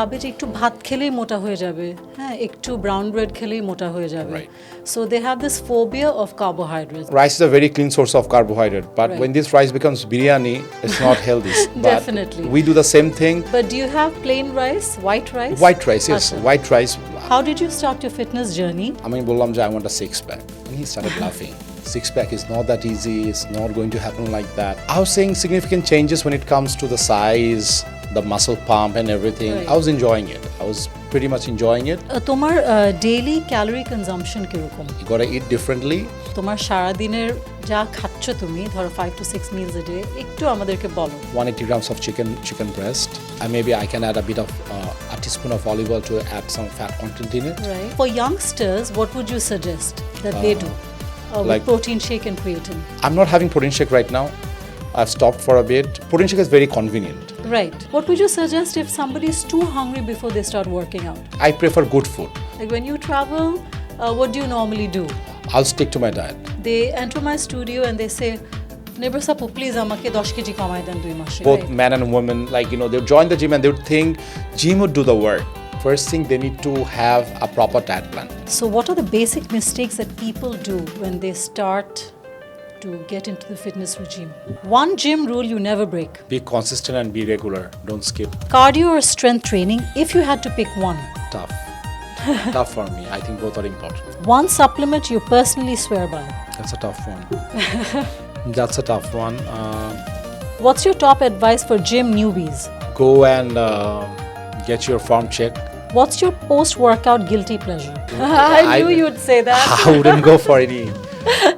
ভাবে যে একটু ভাত খেলেই মোটা হয়ে যাবে, হ্যাঁ একটু ব্রাউন ব্রেড খেলেই মোটা হয়ে যাবে। So they have this phobia of carbohydrates. Rice is a very clean source of carbohydrate, but when this rice becomes biryani, it's not healthy. But Definitely. we do the same thing. But do you have plain rice, white rice? White rice, yes, white rice. How did you start your fitness journey? আমি বললাম যে I want a six pack, and he started laughing. Six pack is not that easy. It's not going to happen like that. I was seeing significant changes when it comes to the size, the muscle pump, and everything. I was enjoying it. I was pretty much enjoying it. তোমার daily calorie consumption কিরকম? You gotta eat differently. তোমার সারা দিনের যা খাচ্ছ তুমি, ধরো 5 to 6 meals a day, একটু আমাদেরকে বলো। 180 grams of chicken breast, and maybe I can add a bit of a teaspoon of olive oil to add some fat content in it. Right. For youngsters, what would you suggest that they do? With protein shake and creatine. I'm not having protein shake right now. I've stopped for a bit. Protein shake is very convenient. Right. What would you suggest if somebody is too hungry before they start working out? I prefer good food. Like when you travel, what do you normally do? I'll stick to my diet. They enter my studio and they say, Nibras apu, please amake 10 kg kamai den 2 mashe. Both men and women, they would join the gym and they would think gym would do the work. First thing, they need to have a proper diet plan. So what are the basic mistakes that people do when they start to get into the fitness regime? One gym rule you never break. Be consistent and be regular. Don't skip. Cardio or strength training, if you had to pick one? Tough. Tough for me. I think both are important. One supplement you personally swear by? That's a tough one. That's a tough one. What's your top advice for gym newbies? Go and get your form checked. What's your post-workout guilty pleasure? I knew you'd say that. I wouldn't go for any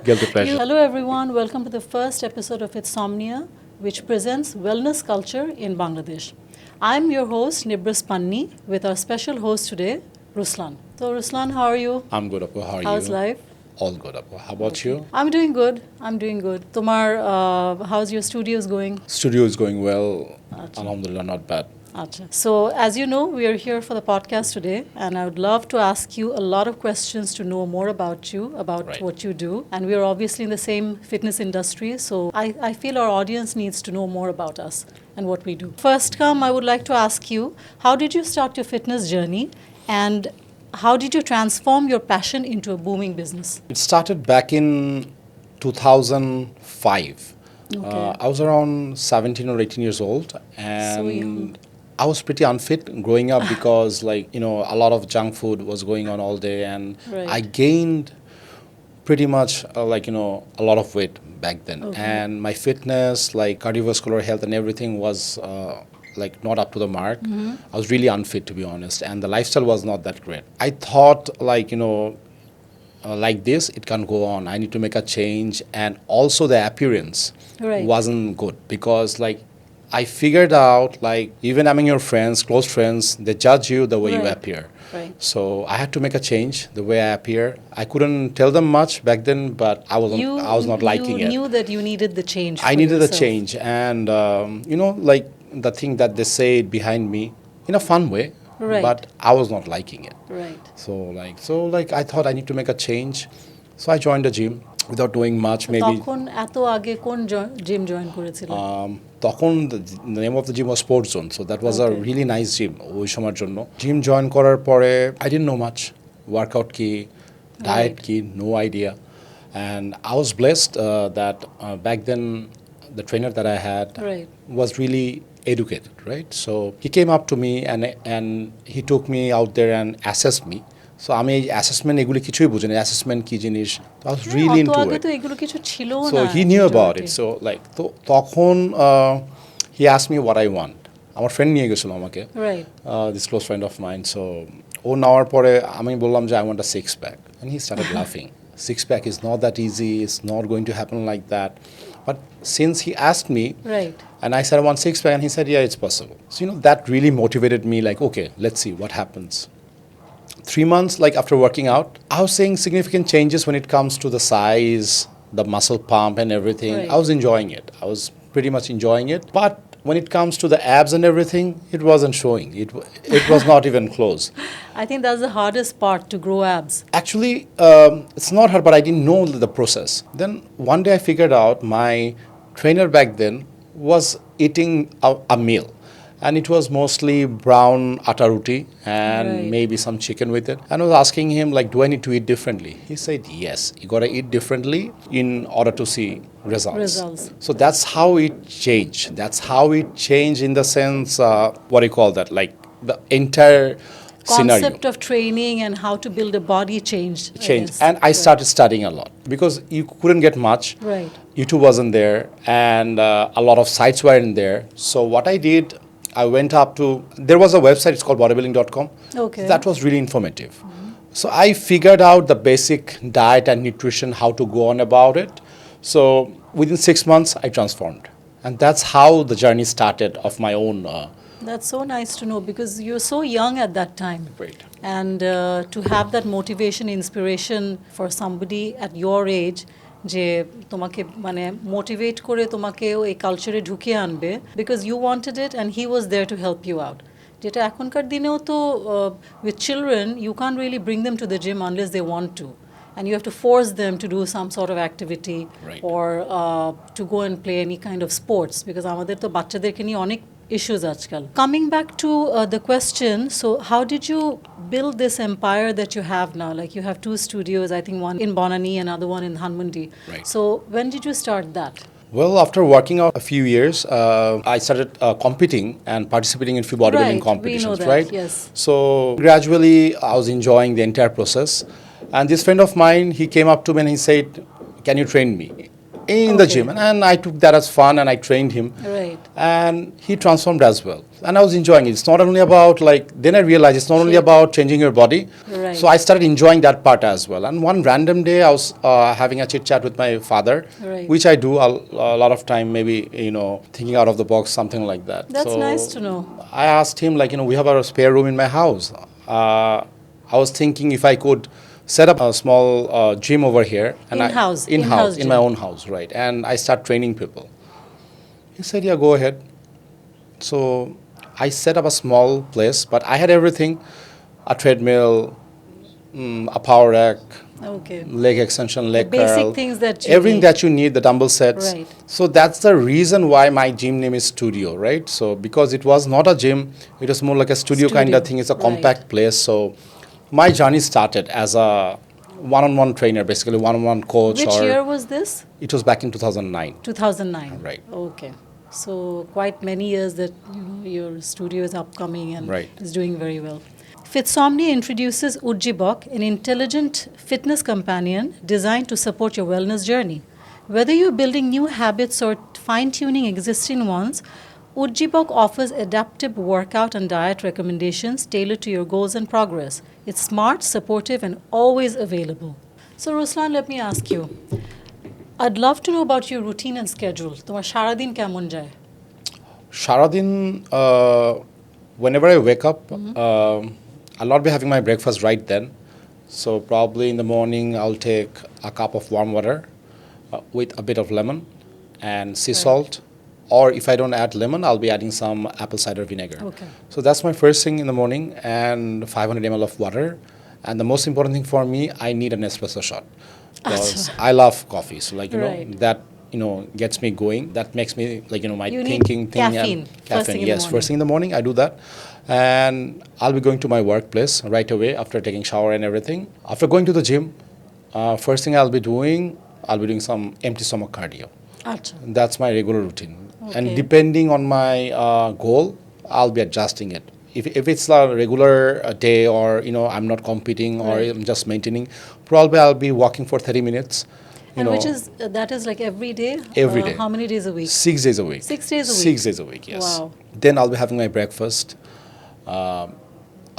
guilty pleasure. Hello everyone, welcome to the first episode of Fitsomnia, which presents wellness culture in Bangladesh. I'm your host, Nibras Panni, with our special host today, Ruslan. So Ruslan, how are you? I'm good, Apu. How are you? How's life? All good, Apu. How about you? I'm doing good. Tomar, how's your studios going? Studio is going well. Alhamdulillah, not bad. Achha. So, as you know, we are here for the podcast today, and I would love to ask you a lot of questions to know more about you, about what you do. And we are obviously in the same fitness industry, so I feel our audience needs to know more about us and what we do. First I would like to ask you, how did you start your fitness journey, and how did you transform your passion into a booming business? It started back in 2005. Okay. I was around 17 or 18 years old, and so young. I was pretty unfit growing up because a lot of junk food was going on all day, and I gained pretty much a lot of weight back then. And my fitness, cardiovascular health and everything was not up to the mark. I was really unfit, to be honest, and the lifestyle was not that great. I thought like this, it can't go on. I need to make a change, and also the appearance wasn't good because I figured out even among your friends, close friends, they judge you the way you appear. Right. So I had to make a change the way I appear. I couldn't tell them much back then, but I was not liking it. You knew that you needed the change. I needed yourself. the change, and the thing that they say behind me in a fun way. Right. But I was not liking it. Right. So I thought I need to make a change. So I joined the gym without doing much. Maybe তখন এত আগে কোন gym join করেছিলেন? তখন the name of the gym was Sports Zone, so that was a really nice gym ওই সময়ের জন্য। Gym join করার পরে I didn't know much. Workout কি, diet কি, no idea. And I was blessed that back then the trainer that I had was really educated, right? So he came up to me and he took me out there and assessed me. So আমি এই assessment এগুলো কিছুই বুঝি না, assessment কি জিনিস। I was really into it. তো এগুলো কিছু ছিল না। So he knew about it. So তখন he asked me what I want. আমার ফ্রেন্ড নিয়ে গেছিল আমাকে, this close friend of mine. So ও নেওয়ার পরে আমি বললাম যে I want a six pack, and he started laughing. Six pack is not that easy. It's not going to happen like that. But since he asked me, and I said I want six pack, and he said yeah, it's possible. So that really motivated me. Okay, let's see what happens. 3 months after working out, I was seeing significant changes when it comes to the size, the muscle pump and everything. I was enjoying it. I was pretty much enjoying it. But when it comes to the abs and everything, it wasn't showing. It was not even close. I think that's the hardest part, to grow abs. Actually, it's not hard, but I didn't know the process. Then one day I figured out my trainer back then was eating a meal. and it was mostly brown atta roti and maybe some chicken with it. And I was asking him, like, do I need to eat differently? He said, yes, you got to eat differently in order to see results. So that's how it changed. That's how it changed in the sense, what do you call that? Like the entire concept scenario of training and how to build a body changed. And I started studying a lot because you couldn't get much. YouTube wasn't there, and a lot of sites weren't there. So what I did, I went up to, there was a website, it's called bodybuilding.com. That was really informative. So I figured out the basic diet and nutrition, how to go on about it. So within 6 months, I transformed. And that's how the journey started of my own. That's so nice to know because you're so young at that time. Great. And to have that motivation, inspiration for somebody at your age, যে তোমাকে মানে motivate করে তোমাকে এই কালচারে ঢুকিয়ে আনবে because you wanted it and he was there to help you out, যেটা এখনকার দিনেও তো with children you can really bring them to the gym unless they want to, and you have to force them to do some sort of activity or to go and play any kind of sports because আমাদের তো বাচ্চাদেরকে নিয়ে অনেক issues আজকাল. Coming back to the question, so how did you build this empire that you have now? Like you have 2 studios, I think one in Bonani and another one in Dhanmondi. So when did you start that? Well, after working out a few years, I started competing and participating in few bodybuilding competitions, we know that, yes. So gradually, I was enjoying the entire process. And this friend of mine, he came up to me and he said, can you train me in the gym? And I took that as fun and I trained him. And he transformed as well. And I was enjoying it. It's not only about like, then I realized it's not only about changing your body. So I started enjoying that part as well. And one random day I was having a chit chat with my father, which I do a lot of time, maybe, thinking out of the box, something like that. That's nice to know. I asked him, like, we have a spare room in my house. I was thinking if I could set up a small gym over here. And in-house, in my own house, right. And I start training people. He said, yeah, go ahead. So I set up a small place, but I had everything, a treadmill, a power rack, leg extension, leg curl. Basic things that you everything need. That you need, the dumbbell sets. So that's the reason why my gym name is Studio, right? So because it was not a gym, it was more like a studio kind of thing. It's a compact place. So my journey started as a one-on-one trainer, basically one-on-one coach. Which year was this? It was back in 2009. 2009. Right. Okay. So quite many years that your studio is upcoming and is doing very well. Fitsomnia introduces Ujjibok, an intelligent fitness companion designed to support your wellness journey. Whether you're building new habits or fine-tuning existing ones, Ujjibok offers adaptive workout and diet recommendations tailored to your goals and progress. It's smart, supportive, and always available. So, Ruslan, let me ask you. I'd love to know about your routine and schedule. তোমার সারাদিন কেমন যায়? সারাদিন, whenever I wake up, I'll not be having my breakfast right then. So probably in the morning, I'll take a cup of warm water with a bit of lemon and sea salt. Or if I don't add lemon, I'll be adding some apple cider vinegar. So that's my first thing in the morning, and 500 ml of water. And the most important thing for me, I need an espresso shot. Because I love coffee. So like, that, gets me going. That makes me, like, my thinking thing. Caffeine. Caffeine, yes. First thing in the morning, I do that. And I'll be going to my workplace right away after taking shower and everything. After going to the gym, first thing I'll be doing some empty stomach cardio. That's my regular routine. And depending on my goal, I'll be adjusting it. If it's a regular day or, I'm not competing or I'm just maintaining, probably I'll be walking for 30 minutes. And that is like every day? Every day. How many days a week? 6 days a week. 6 days a week? 6 days a week, yes. Wow. Then I'll be having my breakfast.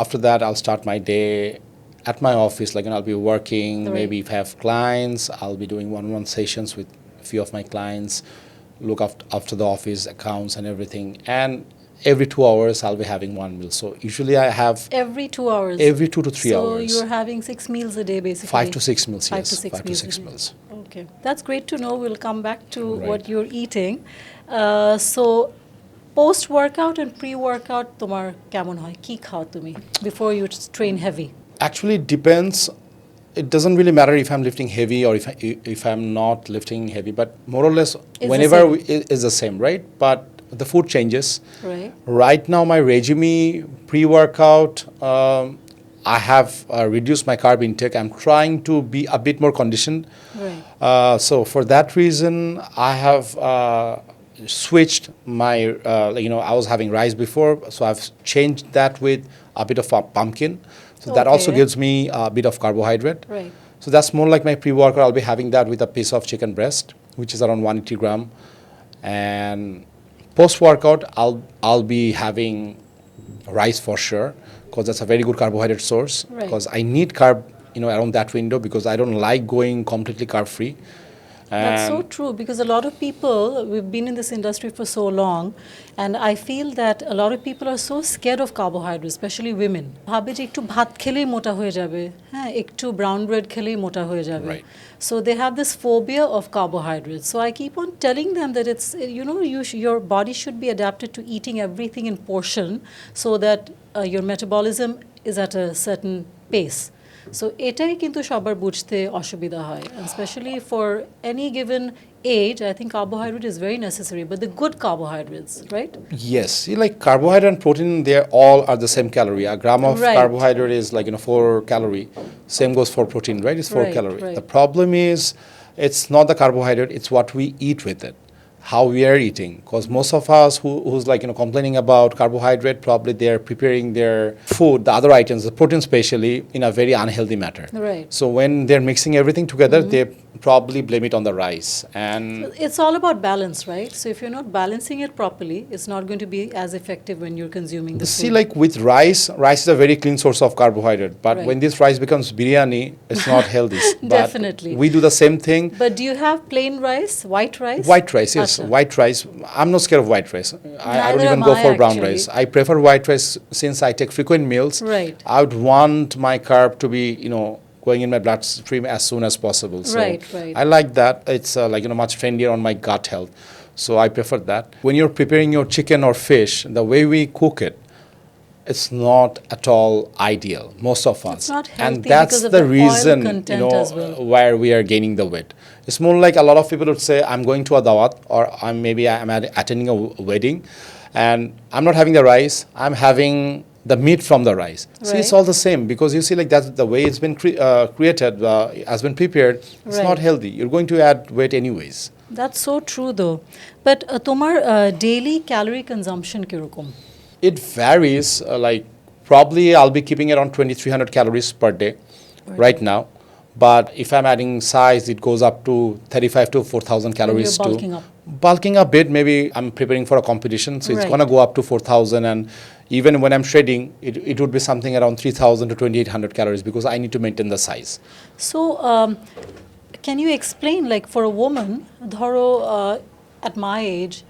After that, I'll start my day at my office. Like, I'll be working. Maybe if I have clients, I'll be doing one-on-one sessions with a few of my clients, look after the office accounts and everything. And every 2 hours, I'll be having one meal. So usually I have... Every 2 hours? Every 2 to 3 hours. So you're having 6 meals a day, basically? 5 to 6 meals, yes. 5 to 6 meals. Okay. That's great to know. We'll come back to what you're eating. So post-workout and pre-workout, তোমার কেমন হয়? কি খাও তুমি before you train heavy? Actually, it depends. It doesn't really matter if I'm lifting heavy or if I'm not lifting heavy, but more or less, it's the same, right? But the food changes. Right. Right now, my regime pre-workout, I have reduced my carb intake. I'm trying to be a bit more conditioned. Right. So for that reason, I have switched my, I was having rice before, so I've changed that with a bit of pumpkin. So that also gives me a bit of carbohydrate. Right. So that's more like my pre-workout. I'll be having that with a piece of chicken breast, which is around 180 gram. And post-workout, I'll be having rice for sure, because that's a very good carbohydrate source. Because I need carb, around that window, because I don't like going completely carb-free. That's so true, because a lot of people, we've been in this industry for so long, and I feel that a lot of people are so scared of carbohydrates, especially women. ভাবে যে একটু ভাত খেলেই মোটা হয়ে যাবে, হ্যাঁ, একটু brown bread খেলেই মোটা হয়ে যাবে. Right. So they have this phobia of carbohydrates. So I keep on telling them that it's, your body should be adapted to eating everything in portion so that your metabolism is at a certain pace. So এটাই কিন্তু সবার বুঝতে অসুবিধা হয়, and especially for any given age, I think carbohydrate is very necessary, but the good carbohydrates, right? Yes, see, like carbohydrate and protein, they all are the same calorie. A gram of carbohydrate is like 4 calorie. Same goes for protein, right? It's 4 calorie. Right. The problem is, it's not the carbohydrate; it's what we eat with it, how we are eating. Because most of us who's like complaining about carbohydrate, probably they're preparing their food, the other items, the protein especially, in a very unhealthy manner. Right. So when they're mixing everything together, they probably blame it on the rice. And it's all about balance, right? So if you're not balancing it properly, it's not going to be as effective when you're consuming the food. See, like with rice is a very clean source of carbohydrate. But when this rice becomes biryani, it's not healthy. Definitely. We do the same thing. But do you have plain rice, white rice? White rice, yes. White rice. I'm not scared of white rice. I don't even go for brown rice. I prefer white rice since I take frequent meals. Right. I would want my carb to be, going in my bloodstream as soon as possible. So right. I like that. It's much friendlier on my gut health. So I prefer that. When you're preparing your chicken or fish, the way we cook it, it's not at all ideal, most of us. It's not healthy, and that's because of the reason, oil content as well. where we are gaining the weight. It's more like a lot of people would say, I'm going to a dawat, or I'm attending a wedding, and I'm not having the rice, I'm having the meat from the rice. Right. See, it's all the same, because you see, like, that's the way it's been created, has been prepared. It's not healthy. You're going to add weight anyways. That's so true, though. But tomar daily calorie consumption kirokom? It varies. Like, probably I'll be keeping around 2,300 calories per day right now. But if I'm adding size, it goes up to 35 to 4,000 calories you're bulking up. Bulking a bit, maybe I'm preparing for a competition, so it's going to go up to 4,000. And even when I'm shredding, it would be something around 3,000 to 2,800 calories, because I need to maintain the size. So can you explain, like, for a woman, dhoro, at my age,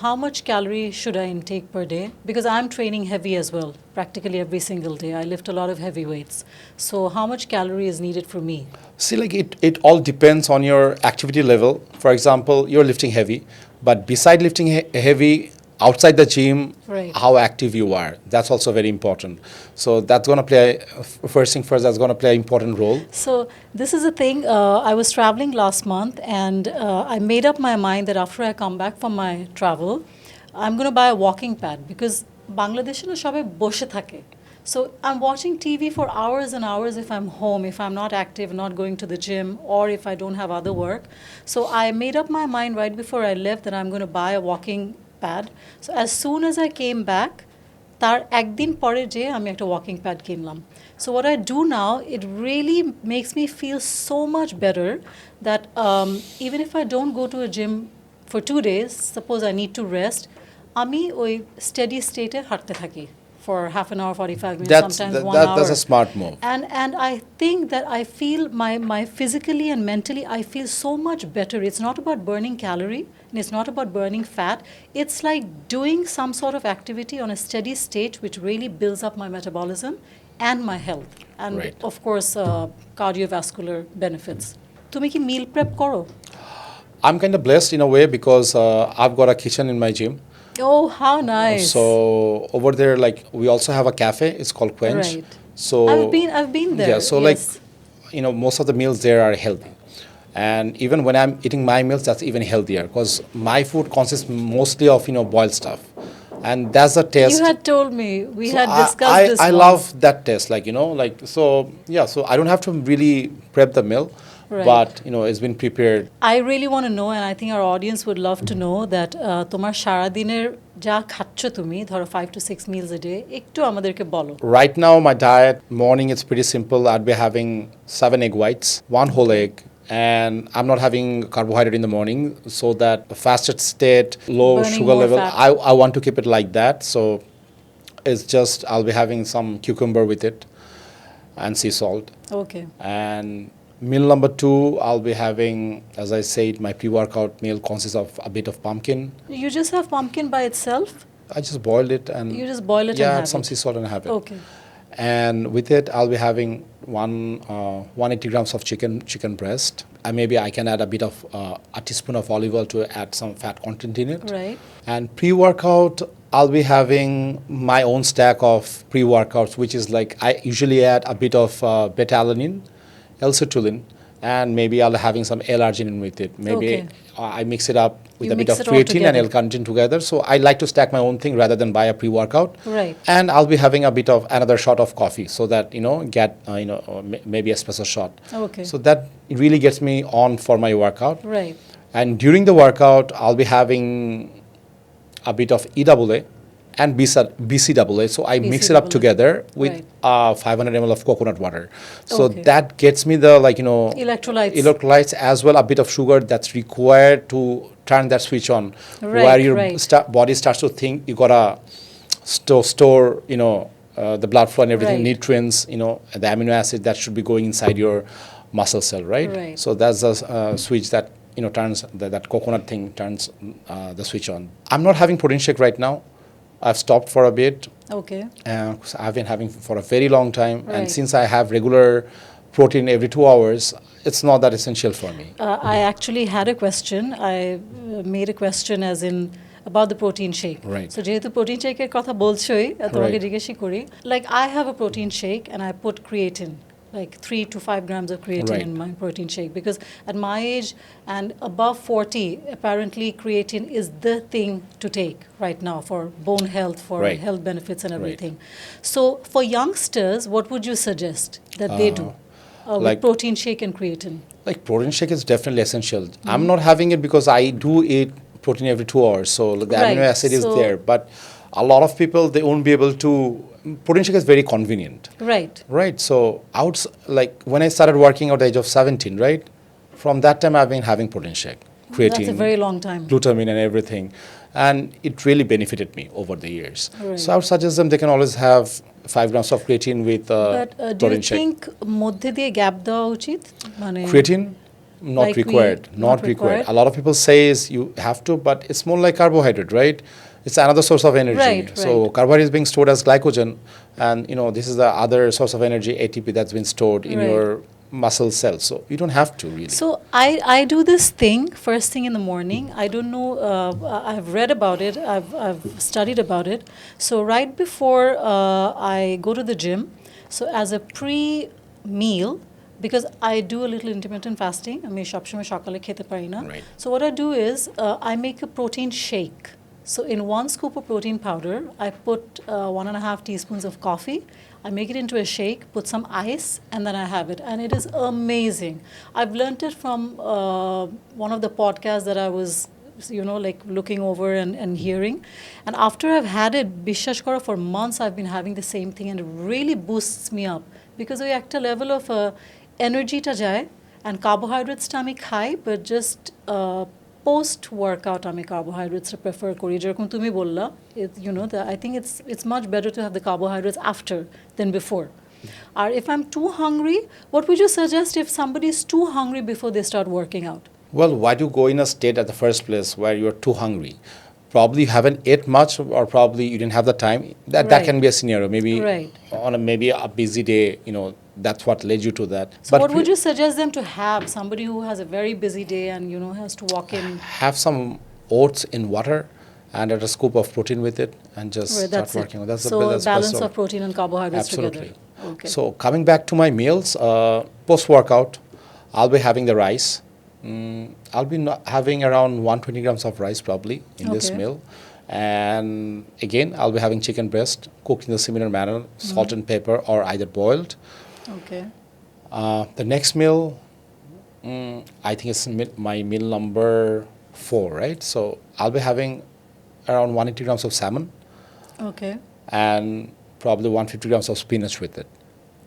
how much calorie should I intake per day? Because I'm training heavy as well, practically every single day. I lift a lot of heavy weights. So how much calorie is needed for me? See, like, it all depends on your activity level. For example, you're lifting heavy, but beside lifting heavy, outside the gym, how active you are. That's also very important. So that's going to play, first thing first, that's going to play an important role. So this is the thing. I was traveling last month, and I made up my mind that after I come back from my travel, I'm going to buy a walking pad, because Bangladesh na shobai boshe thake. So I'm watching TV for hours and hours if I'm home, if I'm not active, not going to the gym, or if I don't have other work. So I made up my mind right before I left that I'm going to buy a walking pad. So as soon as I came back, tar ekdin pore je ami ekta walking pad kinlam. So what I do now, it really makes me feel so much better that even if I don't go to a gym for 2 days, suppose I need to rest, ami oi steady state e hatte thaki for half an hour, 45 minutes, sometimes 1 hour. That's a smart move. And I think that I feel my physically and mentally, I feel so much better. It's not about burning calorie, and it's not about burning fat. It's like doing some sort of activity on a steady state, which really builds up my metabolism and my health. And of course, cardiovascular benefits. Tumi ki meal prep koro? I'm kind of blessed in a way, because I've got a kitchen in my gym. Oh, how nice. So over there, like, we also have a cafe. It's called Quench. Right. So I've been there. Yeah, so like, most of the meals there are healthy. And even when I'm eating my meals, that's even healthier because my food consists mostly of boiled stuff, and that's the taste. You had told me we So had discussed I this. I once. love that taste, so yeah. So I don't have to really prep the meal, Right. but it's been prepared. I really want to know, and I think our audience would love to know that তোমার সারাদিনের যা খাচ্ছ তুমি ধরো 5 to 6 meals a day একটু আমাদেরকে বলো. Right now, my diet morning it's pretty simple. I'd be having 7 egg whites, 1 whole egg, and I'm not having carbohydrate in the morning, so that fasted state, low Burning sugar more level. fat. I want to keep it like that. So it's just I'll be having some cucumber with it, and sea salt. Okay. And meal number 2, I'll be having, as I said, my pre-workout meal consists of a bit of pumpkin. You just have pumpkin by itself? I just boiled it and You just boil it and have some it. sea salt and have it. Okay. And with it, I'll be having 180 grams of chicken breast. And maybe I can add a bit of a teaspoon of olive oil to add some fat content in it. Right. And pre-workout, I'll be having my own stack of pre-workouts, which is like I usually add a bit of beta-alanine, L-citrulline, and maybe I'll having some L-arginine with it. Maybe Okay. I mix it up with You a bit mix of it all creatine and together. L-carnitine together. So I like to stack my own thing rather than buy a pre-workout. Right. And I'll be having a bit of another shot of coffee so that get maybe espresso shot. Okay. So that really gets me on for my workout. Right. And during the workout, I'll be having a bit of EAA and BCAA. So I mix it up BCAA. together with Right. 500 ml of coconut water. So Okay. that gets me the Electrolytes. as well, a bit of sugar that's required to turn that switch on, Right, where your right. body starts to think you gotta store the blood flow and everything, Right. nutrients, the amino acid that should be going inside your muscle cell, right? Right. So that's the switch that turns that coconut thing turns the switch on. I'm not having protein shake right now. I've stopped for a bit. Okay. 'Cause I've been having for a very long time, and Right. since I have regular protein every 2 hours, it's not that essential for me. I actually had a question. I made a question as in about the protein shake. Right. So যেহেতু protein shake এর কথা বলছোই তোমাকে Right. জিজ্ঞেসই করি. Like I have a protein shake and I put creatine. Like 3 to 5 grams of creatine Right. in my protein shake because at my age and above 40, apparently creatine is the thing to take right now for bone health, for Right. health benefits and everything. So for youngsters, what would you suggest that they do with like- protein shake and creatine? Like protein shake is definitely essential. I'm not having it because I do eat protein every 2 hours, so the Right. amino acid is So- there. But a lot of people, they won't be able to. Protein shake is very convenient, Right. right? So like when I started working at the age of 17, right? From that time, I've been having protein shake, creatine, That's a very long time. glutamine, and everything, and it really benefited me over the years. Right. So I would suggest them they can always have 5 grams of creatine with But do you protein shake. think মধ্যে দিয়ে gap দেওয়া উচিত মানে Creatine, not Like required. we- Not not required. required? A lot of people say you have to, but it's more like carbohydrate, right? It's another source of energy. Right, So right. carbohydrate is being stored as glycogen, and this is the other source of energy, ATP, that's been stored in Right. your muscle cells. So you don't have to really. So I do this thing first thing in the morning. I don't know. I've read about it. I've studied about it. So right before I go to the gym, so as a pre-meal, because I do a little intermittent fasting. আমি সবসময় সকালে খেতে পারি না. Right. So what I do is I make a protein shake. So in 1 scoop of protein powder, I put 1.5 teaspoons of coffee. I make it into a shake, put some ice, and then I have it. And it is amazing. I've learned it from one of the podcasts that I was, like looking over and hearing. And after I've had it, বিশ্বাস করো, for months I've been having the same thing and it really boosts me up. Because ওই একটা level of energyটা যায় and carbohydrates-টা আমি খাই, but just post workout আমি carbohydrates prefer করি যেরকম তুমি বললা I think it's much better to have the carbohydrates after than before. Or if I'm too hungry, what would you suggest if somebody is too hungry before they start working out? Well, why do you go in a state at the first place where you're too hungry? Probably you haven't ate much, or probably you didn't have the time. That Right. can be a scenario. Maybe Right. on maybe a busy day, that's what led you to that. So what would you suggest them to have? Somebody who has a very busy day and has to walk in. Have some oats in water and add a scoop of protein with it, and just Right, start that's working. it. That's So the a best balance sort. of protein and carbohydrates Absolutely. together. Okay. So coming back to my meals, post workout, I'll be having the rice, I'll be having around 120 grams of rice probably in this meal. And again, I'll be having chicken breast cooked in a similar manner, salt and pepper, or either boiled. Okay. The next meal, I think it's my meal number 4, right? So I'll be having around 180 grams of salmon. Okay. And probably 150 grams of spinach with it.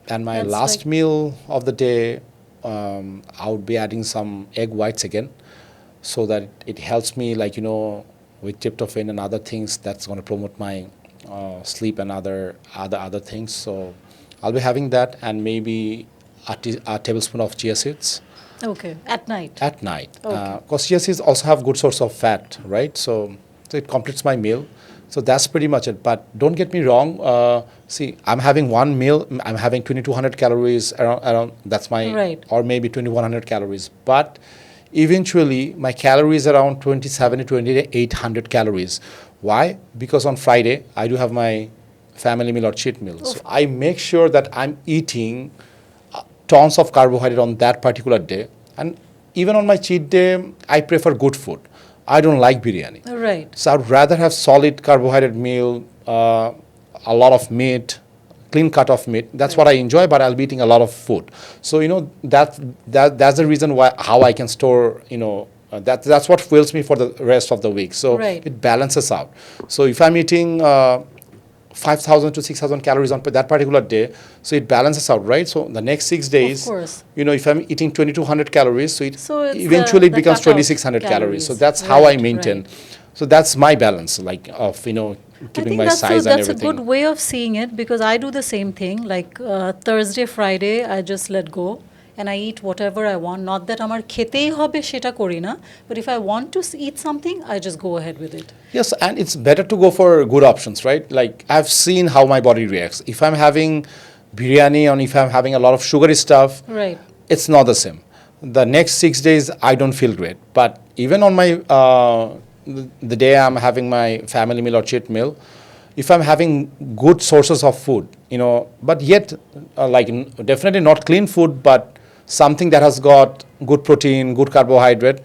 And my That's last meal of the day, I would be adding some egg whites again, so that it helps me, like, with tryptophan and other things that's going to promote my sleep and other things. So I'll be having that, and maybe a tablespoon of chia seeds. Okay, at night. At night, Okay. because chia seeds also have good source of fat, right? So it completes my meal. So that's pretty much it. But don't get me wrong. See, I'm having one meal. I'm having 2,200 calories around. That's my Right. Or maybe 2,100 calories. But eventually, my calories around 27 to 2,800 calories. Why? Because on Friday I do have my family meal or cheat meal. So I make sure that I'm eating tons of carbohydrate on that particular day. And even on my cheat day, I prefer good food. I don't like biryani. Right. So I'd rather have solid carbohydrate meal, a lot of meat, clean cut of meat. That's what I enjoy, but I'll be eating a lot of food. So that's the reason how I can store. That's what fuels me for the rest of the week. So it balances out. So if I'm eating 5,000 to 6,000 calories on that particular day, so it balances out, right? So the next 6 days, of course, if I'm eating 2,200 calories, so it's eventually it becomes 2,600 calories. So that's how I maintain. Right. So that's my balance, like, of keeping my size and everything. That's a good way of seeing it, because I do the same thing. Like Thursday, Friday, I just let go. And I eat whatever I want. Not that আমার খেতেই হবে সেটা করি না, but if I want to eat something, I just go ahead with it. Yes, and it's better to go for good options, right? Like, I've seen how my body reacts. If I'm having biryani or if I'm having a lot of sugary stuff, right, it's not the same. The next 6 days, I don't feel great. But even on my the day I'm having my family meal or cheat meal, if I'm having good sources of food, but yet definitely not clean food, but something that has got good protein, good carbohydrate,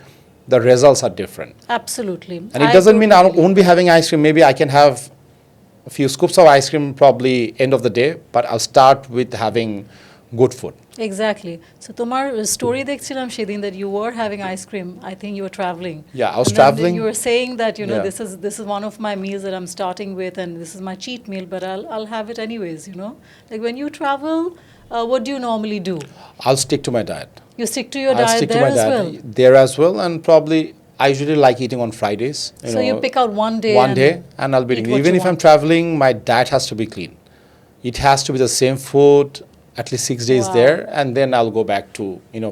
the results are different. Absolutely. And it doesn't mean I won't be having ice cream. Maybe I can have a few scoops of ice cream probably end of the day, but I'll start with having good food. Exactly. So tomar story dekhchilam shedin that you were having ice cream. I think you were traveling. Yeah, I was traveling. You were saying that this is one of my meals that I'm starting with, and this is my cheat meal, but I'll have it anyways. Like when you travel, what do you normally do? I'll stick to my diet. You stick to your diet there as well? There as well, and probably I usually like eating on Fridays. So you pick out one day and I'll be eating. Even if I'm traveling, my diet has to be clean. It has to be the same food, at least 6 days there, and then I'll go back to,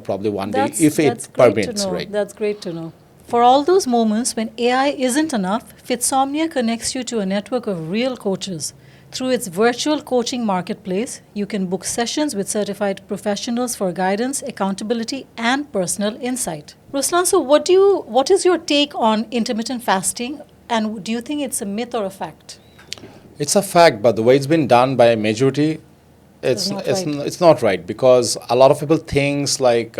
probably one day if it permits, right? That's great to know. For all those moments when AI isn't enough, Fitsomnia connects you to a network of real coaches. Through its virtual coaching marketplace, you can book sessions with certified professionals for guidance, accountability, and personal insight. Ruslan, so what is your take on intermittent fasting, and do you think it's a myth or a fact? It's a fact, but the way it's been done by a majority, it's not right, because a lot of people think like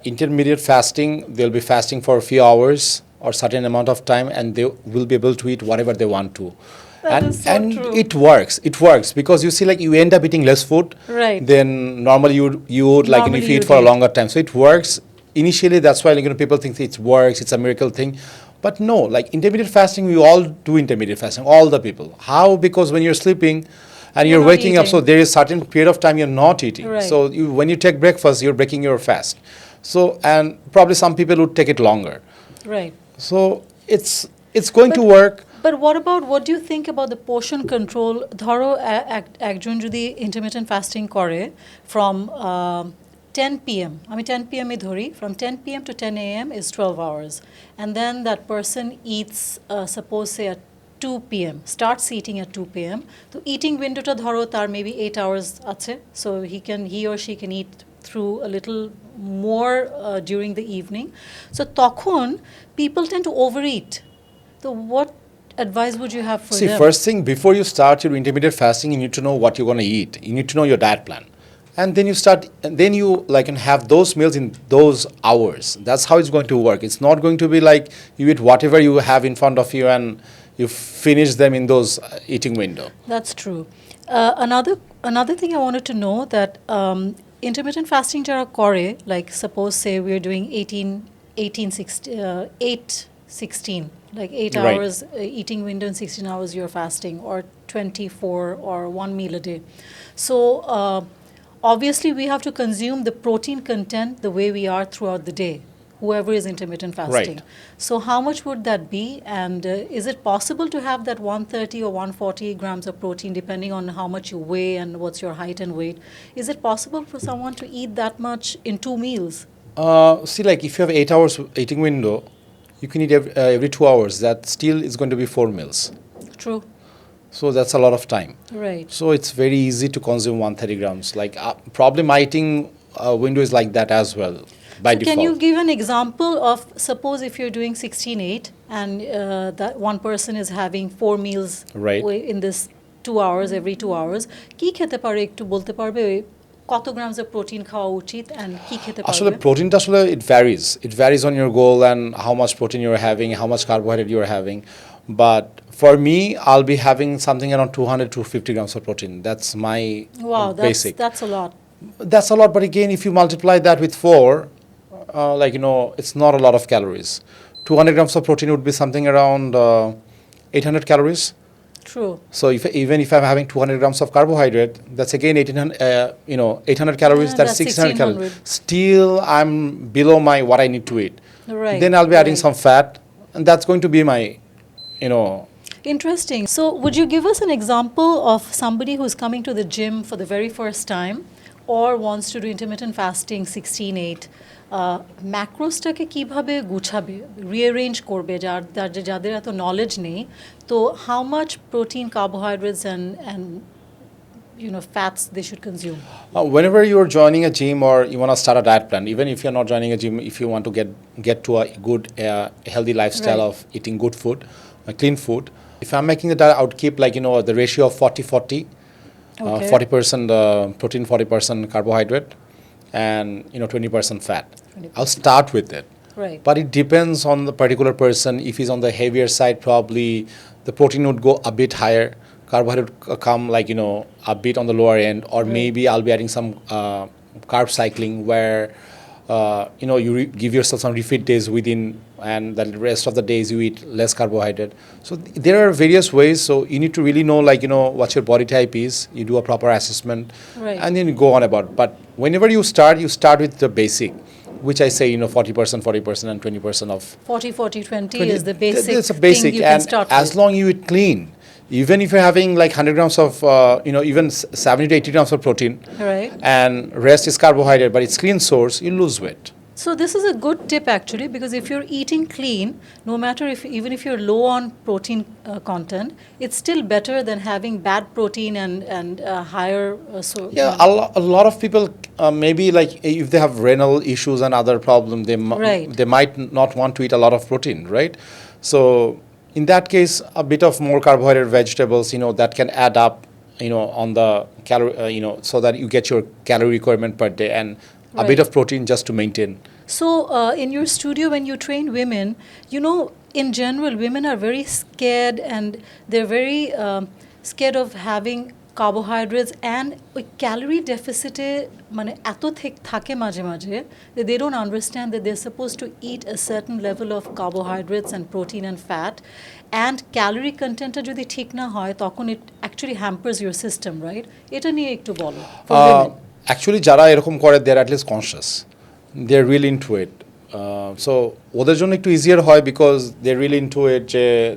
intermediate fasting, they'll be fasting for a few hours or certain amount of time, and they will be able to eat whatever they want to. And true. It works because you see, like, you end up eating less food than normally you would, like, if you eat for a longer time. So it works. Initially, that's why people think it works, it's a miracle thing. But no, like intermediate fasting, we all do intermediate fasting, all the people. How? Because when you're sleeping and you're waking up, so there is certain period of time you're not eating. Right. So when you take breakfast, you're breaking your fast. So, and probably some people would take it longer. Right. So it's going to work. But what do you think about the portion control? Dharo ekjon jodi intermittent fasting kore from 10 p.m. I mean 10 p.m. e dhori, from 10 p.m. to 10 a.m. is 12 hours. And then that person eats, suppose say at 2 p.m., starts eating at 2 p.m. So eating window ta dharo tar maybe 8 hours ache. So he or she can eat through a little more during the evening. So tokhon people tend to overeat. So what advice would you have for them? See, first thing, before you start your intermediate fasting, you need to know what you're going to eat. You need to know your diet plan. and then you like can have those meals in those hours. That's how it's going to work. It's not going to be like you eat whatever you have in front of you and you finish them in those eating window. That's true. Another thing I wanted to know that intermittent fasting jara kore, like suppose say we're doing 8-16, like 8 Right. hours eating window and 16 hours you're fasting, or 24, or one meal a day. So obviously we have to consume the protein content the way we are throughout the day, whoever is intermittent fasting. Right. So how much would that be? And is it possible to have that 130 or 140 grams of protein depending on how much you weigh and what's your height and weight? Is it possible for someone to eat that much in 2 meals? See, like if you have 8 hours eating window, you can eat every 2 hours. That still is going to be 4 meals. True. So that's a lot of time. Right. So it's very easy to consume 130 grams. Like probably my eating window is like that as well by So default. can you give an example of, suppose if you're doing 16-8 and that one person is having 4 meals Right. in this 2 hours, every 2 hours, কি খেতে পারে একটু বলতে পারবে কত grams of protein খাওয়া উচিত and কি খেতে আসলে পারবে? প্রোটিনটা আসলে it varies on your goal and how much protein you're having, how much carbohydrate you're having. But for me, I'll be having something around 200 to 50 grams of protein. That's my Wow, basic. that's a lot. That's a lot, but again, if you multiply that with 4, it's not a lot of calories. 200 grams of protein would be something around 800 calories. True. So even if I'm having 200 grams of carbohydrate, that's again 800 calories. Yeah, that's that's 600 calories. 1600. Still, I'm below my what I need to eat. Right. Then I'll be adding right. some fat, and that's going to be my, Interesting. So, would you give us an example of somebody who's coming to the gym for the very first time or wants to do intermittent fasting 16-8? ম্যাক্রোসটাকে কিভাবে গুছাবে, rearrange করবে যাদের এত knowledge নেই, তো how much protein, carbohydrates and fats they should consume? Whenever you're joining a gym or you want to start a diet plan, even if you're not joining a gym, if you want to get to a good healthy lifestyle Right. of eating good food, clean food, if I'm making the diet, I would keep the ratio of 40-40. Okay. 40% protein, 40% carbohydrate, and 20% fat. 20%. I'll start with it. Right. But it depends on the particular person. If he's on the heavier side, probably the protein would go a bit higher. Carbohydrate would come a bit on the lower end, or Right. maybe I'll be adding some carb cycling where you give yourself some refeed days within, and the rest of the days you eat less carbohydrate. So there are various ways. So you need to really know what your body type is. You do a proper assessment, Right. and then you go on about. But whenever you start with the basic, which I say 40%, and 20% of 40-40-20 is the basic. It's a basic, thing you and can start as with. long you eat clean, even if you're having like 100 grams of even 70 to 80 grams of protein, Right. and rest is carbohydrate, but it's clean source, you lose weight. So this is a good tip actually, because if you're eating clean, no matter even if you're low on protein content, it's still better than having bad protein and higher. A lot of people maybe like if they have renal issues and other problems, Right. they might not want to eat a lot of protein, right? So in that case, a bit of more carbohydrate vegetables, that can add up, on the calorie, so that you get your calorie requirement per day, and a bit Right. of protein just to maintain. So in your studio, when you train women, in general, women are very scared, and they're very scared of having carbohydrates and ওই calorie deficit মানে এত থাকে মাঝে মাঝে that they don't understand that they're supposed to eat a certain level of carbohydrates and protein and fat, and calorie contentটা যদি ঠিক না হয় তখন it actually hampers your system, right? এটা নিয়ে একটু বলো for women. Actually, যারা এরকম করে, they're at least conscious. They're really into it. So ওদের জন্য একটু easier হয় because they're really into it,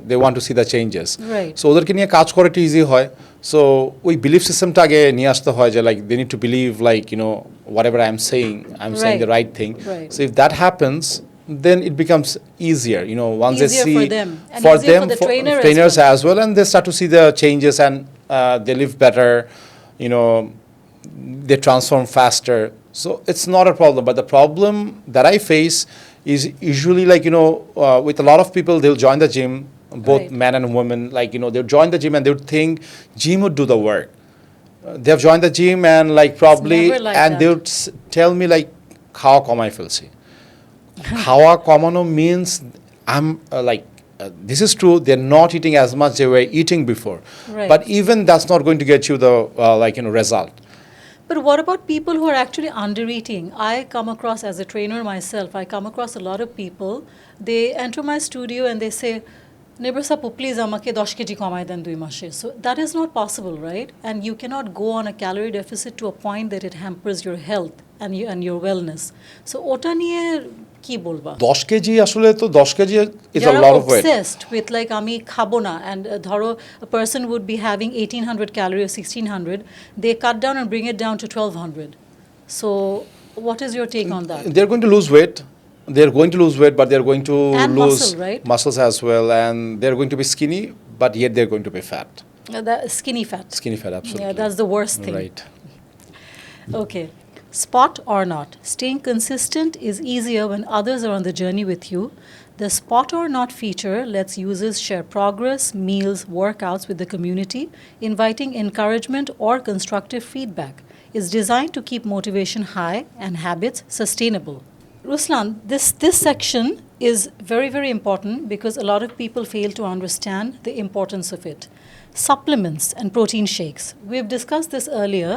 they want to see the changes. Right. So ওদেরকে নিয়ে কাজ করে একটু easy হয়. So ওই belief systemটা আগে নিয়ে আসতে হয় যে they need to believe whatever I'm saying Right. the right thing. Right. So if that happens, then it becomes easier. Once Easier they see for them. And easier for the trainers as well, and they start to see the changes, and they live better. They transform faster. So it's not a problem. But the problem that I face is usually with a lot of people, they'll join the gym, both Right. men and women. They'll join the gym and they would think gym would do the work. they have joined the gym and like probably like and that. they would tell me like খাওয়া কমাই ফেলছি খাওয়া কমানো means I'm this is true, they're not eating as much they were eating before, right. But even that's not going to get you the result. But what about people who are actually under eating? I come across, as a trainer myself, I come across a lot of people, they enter my studio and they say, Nibras apu, please amake 10 kg komai den 2 mashe. So that is not possible, right? And you cannot go on a calorie deficit to a point that it hampers your health and your wellness. So ota niye কি বলবা 10 KG আসলে তো 10 KG is a lot of weight. Obsessed with like আমি খাবো না, and ধরো a person would be having 1800 calories or 1600, they cut down and bring it down to 1200. So what is your take on that? They're going to lose weight. They're going to lose weight, but they're going to and lose muscle, right? muscles as well, and they're going to be skinny, but yet they're going to be fat. That skinny fat. Skinny fat, absolutely. Yeah, that's the worst thing. Right. Okay. Spot or not, staying consistent is easier when others are on the journey with you. The spot or not feature lets users share progress, meals, workouts with the community, inviting encouragement or constructive feedback. It's designed to keep motivation high and habits sustainable. Ruslan, this section is very, very important because a lot of people fail to understand the importance of it. Supplements and protein shakes. We've discussed this earlier,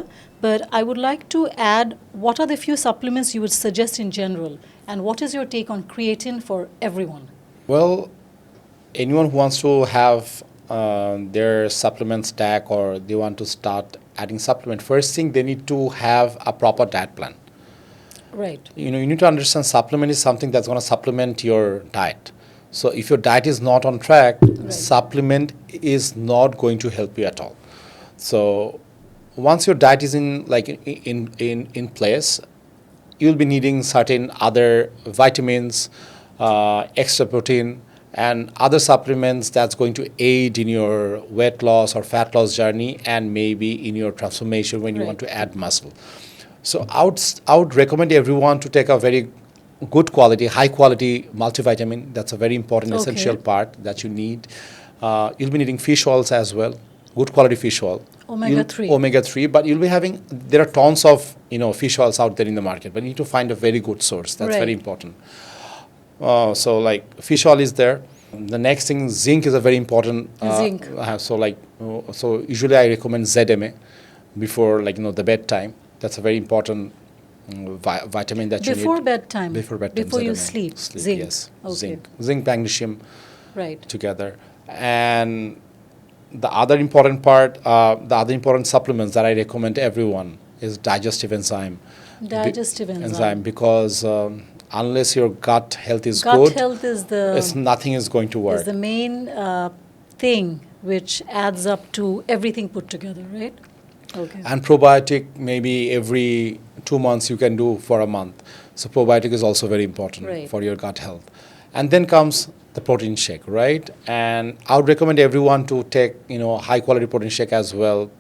but I would like to add what are the few supplements you would suggest in general, and what is your take on creatine for everyone? Well, anyone who wants to have their supplement stack or they want to start adding supplement, first thing they need to have a proper diet plan. Right. You need to understand supplement is something that's going to supplement your diet. So if your diet is not on track, right, supplement is not going to help you at all. So once your diet is in place, you'll be needing certain other vitamins, extra protein, and other supplements that's going to aid in your weight loss or fat loss journey, and maybe in your transformation when you want to add muscle. So I would recommend everyone to take a very good quality, high quality multivitamin. That's a very important, essential part that you need. You'll be needing fish oils as well, good quality fish oil. Omega 3, but you'll be having, there are tons of fish oils out there in the market, but you need to find a very good source. That's very important. So like fish oil is there. The next thing, zinc is a very important. Zinc. So usually I recommend ZMA before the bedtime. That's a very important vitamin that you need. Before bedtime? Before bedtime. Before you sleep? Zinc. Yes. Okay. Zinc, magnesium, right, together. And the other important part, the other important supplements that I recommend to everyone is digestive enzyme. Digestive enzyme. Because unless your gut health is gut good, health is nothing is going to work. Is the main thing which adds up to everything put together, right? Okay. And probiotic, maybe every 2 months you can do for a month. So probiotic is also very important, right, for your gut health. And then comes the protein shake, right? And I would recommend everyone to take high quality protein shake as well.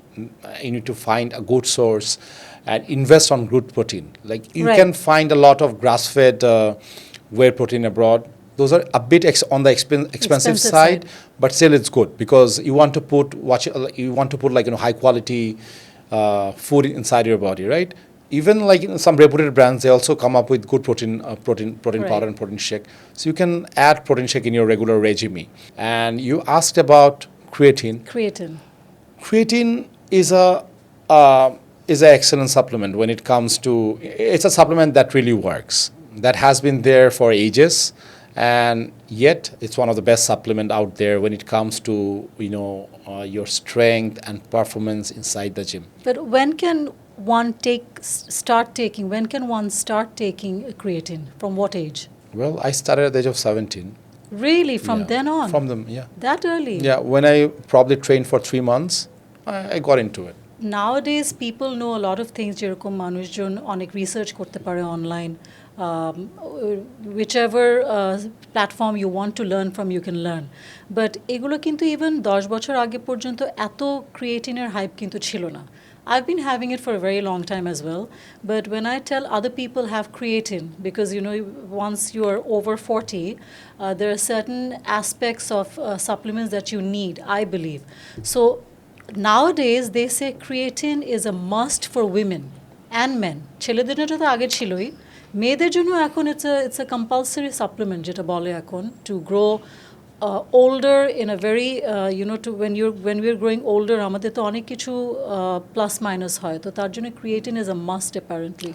You need to find a good source and invest on good protein. Like you can find a lot of grass-fed whey protein abroad. Those are a bit on the expensive side, but still it's good because you want to put high quality food inside your body, right? Even some reputed brands, they also come up with good protein powder and protein shake. So you can add protein shake in your regular regime. And you asked about creatine. Creatine is an excellent supplement when it comes to. It's a supplement that really works. That has been there for ages. And yet it's one of the best supplement out there when it comes to your strength and performance inside the gym. But when can one start taking creatine? From what age? Well, I started at the age of 17. Really? From then on? From them, yeah. That early? Yeah, when I probably trained for 3 months, I got into it. Nowadays people know a lot of things, যেরকম মানুষজন অনেক research করতে পারে online. Whichever platform you want to learn from, you can learn. But এগুলো কিন্তু even 10 বছর আগে পর্যন্ত এত ক্রিয়েটিনের হাইপ কিন্তু ছিল না. I've been having it for a very long time as well. But when I tell other people have creatine, because once you are over 40, there are certain aspects of supplements that you need, I believe. So nowadays they say creatine is a must for women and men. ছেলেদের জন্য তো আগে ছিলই, মেয়েদের জন্য এখন it's a compulsory supplement যেটা বলে এখন to grow older in a very to when we're growing older আমাদের তো অনেক কিছু plus minus হয়, তো তার জন্য creatine is a must apparently.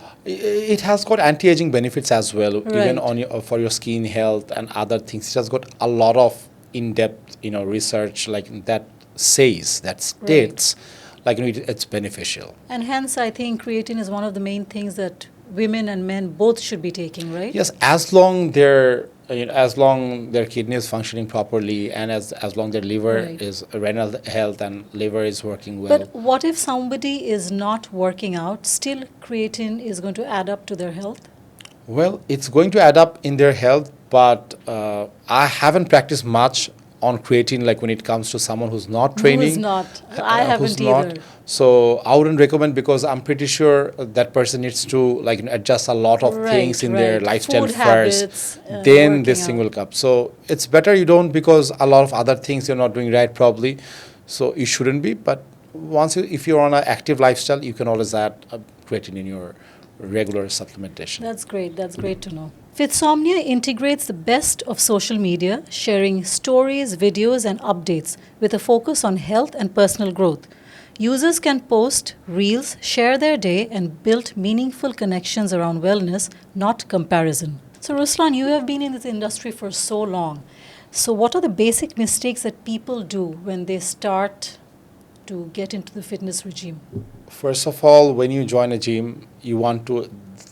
It has got anti-aging benefits as well, Right. even on for your skin health and other things. It has got a lot of in-depth research like that says, that states, like it's beneficial. And hence I think creatine is one of the main things that women and men both should be taking, right? Yes, as long their kidney is functioning properly, and as long their liver Right. is renal health and liver is working well. But what if somebody is not working out, still creatine is going to add up to their health? Well, it's going to add up in their health, but I haven't practiced much on creatine, like when it comes to someone who's not training. Who's not? I who's haven't not. either. So I wouldn't recommend, because I'm pretty sure that person needs to adjust a lot of Right, things in their right. lifestyle Food first. habits, Then working this thing out. will come. So it's better you don't, because a lot of other things you're not doing right probably. So you shouldn't be. But if you're on an active lifestyle, you can always add creatine in your regular supplementation. That's great. That's great to know. Fitsomnia integrates the best of social media, sharing stories, videos, and updates with a focus on health and personal growth. Users can post reels, share their day, and build meaningful connections around wellness, not comparison. So, Ruslan, you have been in this industry for so long. So, what are the basic mistakes that people do when they start to get into the fitness regime? First of all, when you join a gym,